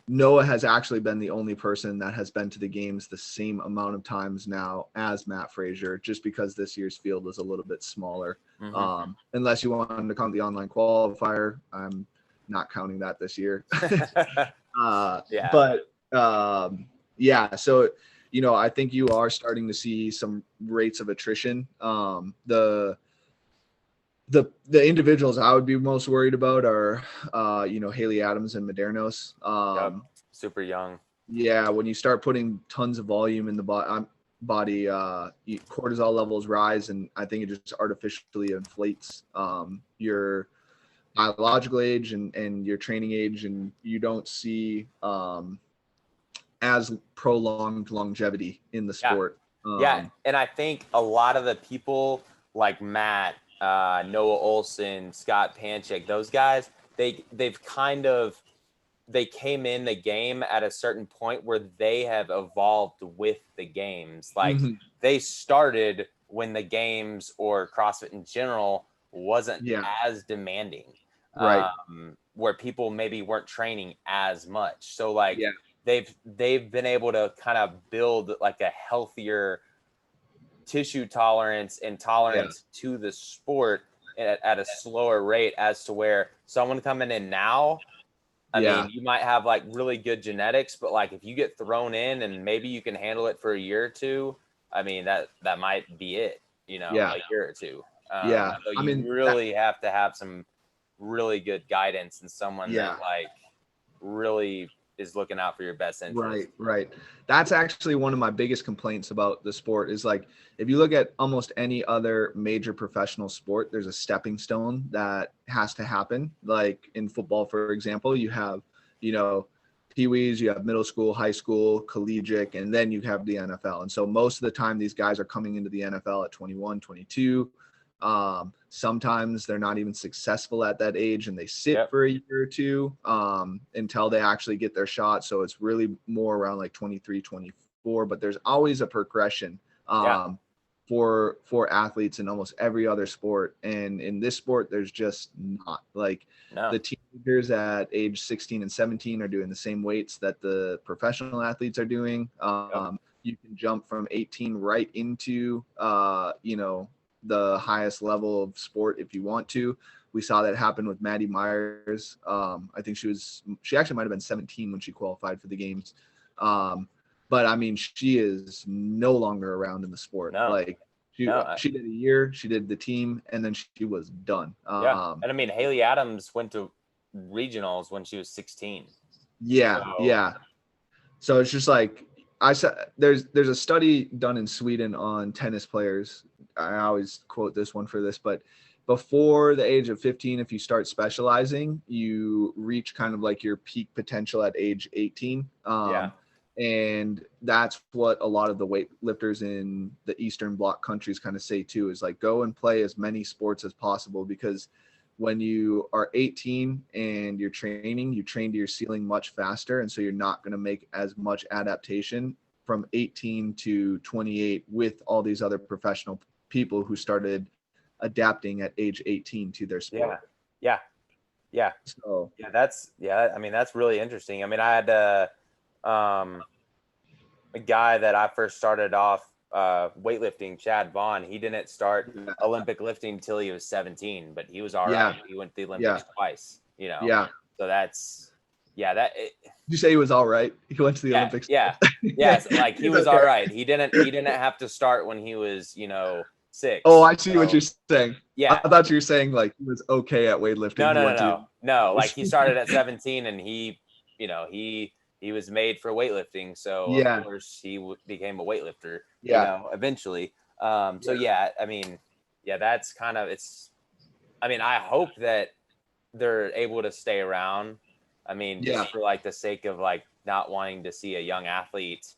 Noah has actually been the only person that has been to the games the same amount of times now as Matt Frazier, just because this year's field was a little bit smaller. Mm-hmm. Unless you wanted to count the online qualifier, I'm not counting that this year. Yeah. But so, I think you are starting to see some rates of attrition. The individuals I would be most worried about are, Haley Adams and Madernos. Super young. Yeah, when you start putting tons of volume in the body, cortisol levels rise, and I think it just artificially inflates your biological age and your training age, and you don't see as prolonged longevity in the sport. And I think a lot of the people like Matt, Noah Olson, Scott Panchik, those guys, they came in the game at a certain point where they have evolved with the games. Like they started when the games or CrossFit in general wasn't as demanding, right? Where people maybe weren't training as much. So like they've been able to kind of build like a healthier tissue tolerance and tolerance to the sport at a slower rate, as to where someone coming in now, I mean, you might have like really good genetics, but like if you get thrown in and maybe you can handle it for a year or two, I mean, that might be it, a year or two. So you really have to have some really good guidance and someone that like really is looking out for your best interest. Right. That's actually one of my biggest complaints about the sport is, like, if you look at almost any other major professional sport, there's a stepping stone that has to happen. Like in football, for example, you have, peewees, you have middle school, high school, collegiate, and then you have the NFL. And so most of the time these guys are coming into the NFL at 21, 22. Sometimes they're not even successful at that age and they sit for a year or two until they actually get their shot. So it's really more around like 23, 24, but there's always a progression for athletes in almost every other sport. And in this sport, there's just not. Like the teenagers at age 16 and 17 are doing the same weights that the professional athletes are doing. You can jump from 18 right into, the highest level of sport if you want to. We saw that happen with Maddie Myers. I think she actually might have been 17 when she qualified for the games. But I mean, she is no longer around in the sport. She did a year, she did the team, and then she was done. And I mean, Haley Adams went to regionals when she was 16. So it's just like, I said, there's a study done in Sweden on tennis players. I always quote this one for this, but before the age of 15, if you start specializing, you reach kind of like your peak potential at age 18. And that's what a lot of the weightlifters in the Eastern Bloc countries kind of say too, is like, go and play as many sports as possible, because when you are 18 and you're training, you train to your ceiling much faster. And so you're not going to make as much adaptation from 18 to 28 with all these other professional people who started adapting at age 18 to their sport. So I mean, that's really interesting. I mean, I had a guy that I first started off weightlifting, Chad Vaughn. He didn't start Olympic lifting until he was 17, but he was all right. He went to the Olympics twice, So that's did you say he was all right? He went to the Olympics. So like he was all right. He didn't have to start when he was 6. Oh, I see what you're saying. I thought you were saying like he was okay at weightlifting. No. Like he started at 17 and he was made for weightlifting. So of course he became a weightlifter, eventually. I mean, that's kind of, I hope that they're able to stay around. I mean, just for like the sake of like not wanting to see a young athlete,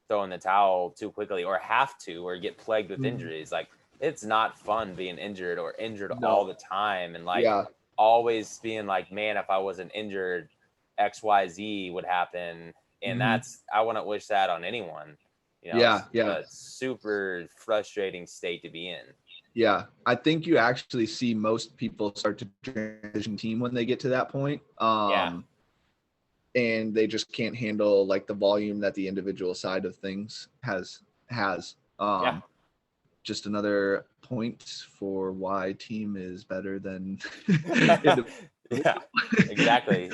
throw in the towel too quickly or have to, or get plagued with injuries. Like it's not fun being injured or injured No. all the time. And like Yeah. always being like, man, if I wasn't injured, XYZ would happen. And I wouldn't wish that on anyone. You know, Yeah. it's a super frustrating state to be in. Yeah. I think you actually see most people start to transition team when they get to that point. And they just can't handle like the volume that the individual side of things has. Just another point for why team is better than Yeah, exactly.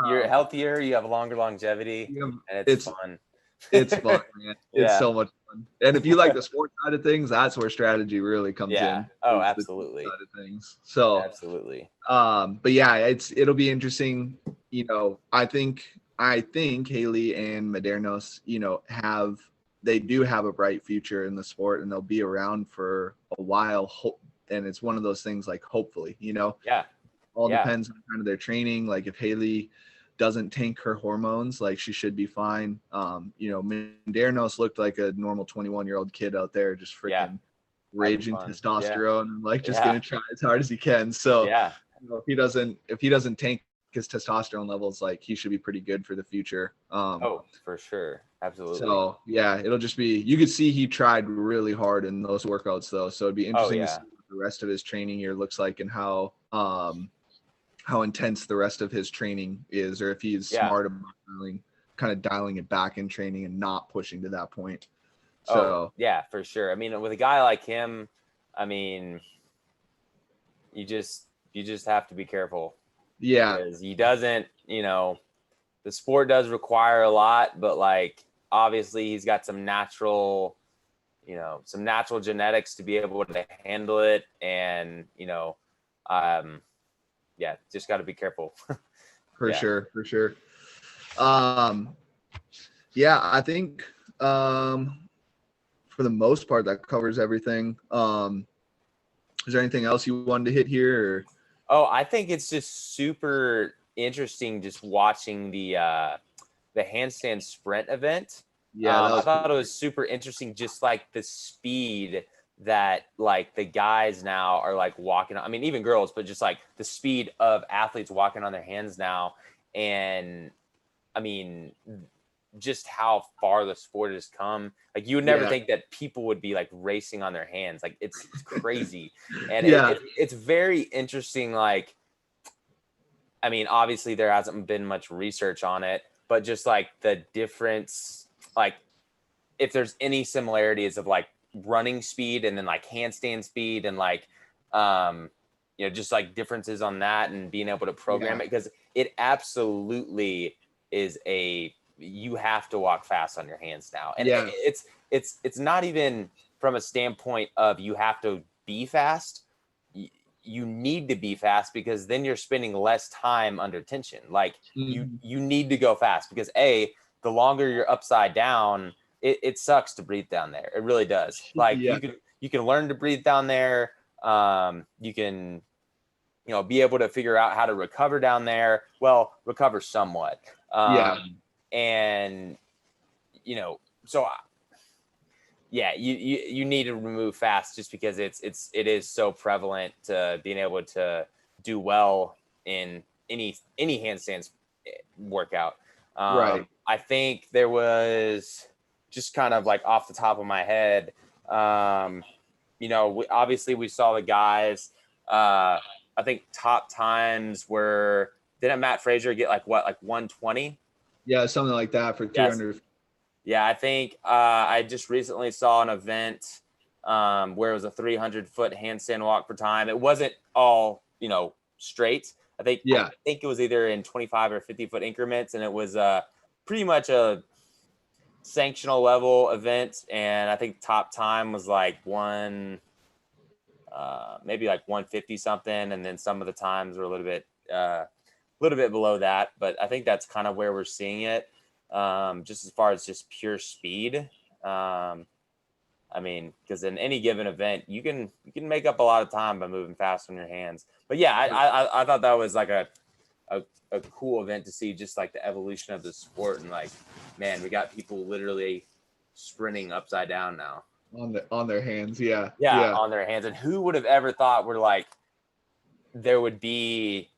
You're healthier, you have longer longevity, and it's fun. It's fun, man. It's so much fun. And if you like the sports side of things, that's where strategy really comes in. Oh, absolutely. Side of things. So absolutely. But yeah, it'll be interesting. You know, I think Haley and Madernos, you know, they do have a bright future in the sport, and they'll be around for a while. And it's one of those things like, hopefully, you know, all depends on kind of their training. Like if Haley doesn't tank her hormones, like she should be fine. You know, Madernos looked like a normal 21-year-old kid out there, just freaking raging testosterone and like just gonna try as hard as he can. So you know, if he doesn't tank his testosterone levels, like he should be pretty good for the future. Oh, for sure. Absolutely. So yeah, it'll just be, you could see he tried really hard in those workouts though. So it'd be interesting to see what the rest of his training year looks like and how intense the rest of his training is, or if he's smart about kind of dialing it back in training and not pushing to that point. So for sure. I mean, with a guy like him, I mean, you just have to be careful. Yeah. Because he doesn't, you know, the sport does require a lot, but like obviously he's got some natural genetics to be able to handle it. And, you know, just got to be careful. For sure. I think for the most part that covers everything. Is there anything else you wanted to hit here? Or? Oh, I think it's just super interesting just watching the handstand sprint event. Yeah, I thought it was super interesting, just like the speed that like the guys now are like walking. I mean, even girls, but just like the speed of athletes walking on their hands now. And I mean, just how far the sport has come. Like you would never think that people would be like racing on their hands. Like it's crazy. And it's very interesting. Like, I mean, obviously there hasn't been much research on it, but just like the difference, like if there's any similarities of like running speed and then like handstand speed and like, you know, just like differences on that and being able to program it, because it absolutely is you have to walk fast on your hands now. And it's not even from a standpoint of you have to be fast. You need to be fast because then you're spending less time under tension. Like you need to go fast because the longer you're upside down, it sucks to breathe down there. It really does. Like you can learn to breathe down there. You can, you know, be able to figure out how to recover down there. Well, recover somewhat. And you know, so you need to remove fast just because it is so prevalent to being able to do well in any handstands workout. I think there was just kind of like off the top of my head, you know, obviously we saw the guys, I think top times didn't Matt Frazier get like 120? Yeah, something like that for 200. Yeah, I think I just recently saw an event where it was a 300-foot handstand walk per time. It wasn't all, you know, straight. I think it was either in 25 or 50-foot increments, and it was pretty much a sanctional level event. And I think top time was like maybe like 150 something, and then some of the times were a little bit below that. But I think that's kind of where we're seeing it. Just as far as just pure speed. I mean, because in any given event, you can make up a lot of time by moving fast on your hands. But yeah, I thought that was like a cool event to see, just like the evolution of the sport. And like, man, we got people literally sprinting upside down now. on their hands. Yeah. Yeah, on their hands. And who would have ever thought there would be,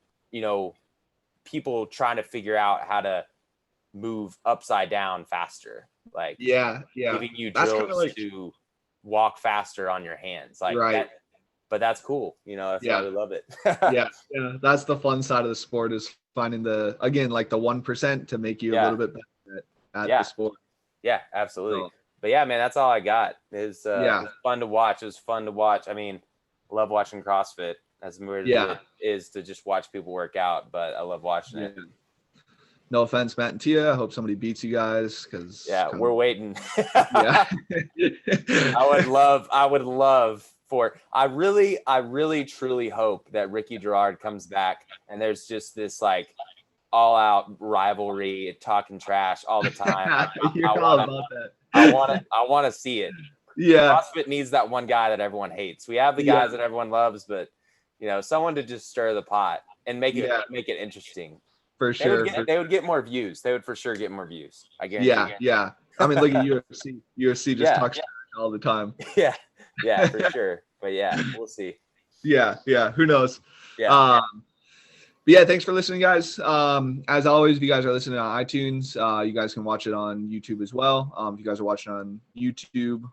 people trying to figure out how to move upside down faster, like giving you That's kind of drills like, to walk faster on your hands, like right. that. But that's cool, that's why we love it. yeah, that's the fun side of the sport, is finding the 1% to make you a little bit better at the sport. Yeah, absolutely. But yeah, man, that's all I got. It was fun to watch. It was fun to watch. I mean, I love watching CrossFit, as weird as it is to just watch people work out, but I love watching it. No offense, Matt and Tia. I hope somebody beats you guys, because we're waiting. Yeah. I would love for. I really truly hope that Ricky Gerard comes back and there's just this like all out rivalry, talking trash all the time. I want to see it. Yeah. CrossFit needs that one guy that everyone hates. We have the guys that everyone loves, but someone to just stir the pot and make it interesting. For sure. They would get more views. They would for sure get more views. I guarantee. Yeah. I mean, look at UFC. UFC just talks all the time. Yeah, for sure. But yeah, we'll see. Yeah. Who knows? Yeah. But yeah, thanks for listening, guys. As always, if you guys are listening on iTunes, you guys can watch it on YouTube as well. If you guys are watching on YouTube,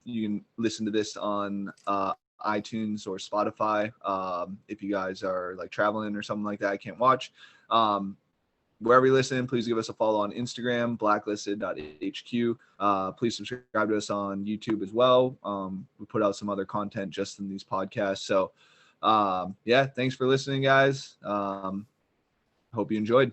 you can listen to this on iTunes or Spotify. If you guys are like traveling or something like that, I can't watch. Wherever you listen, please give us a follow on Instagram, blacklisted.hq. Please subscribe to us on YouTube as well. We put out some other content just in these podcasts. So thanks for listening, guys. Hope you enjoyed.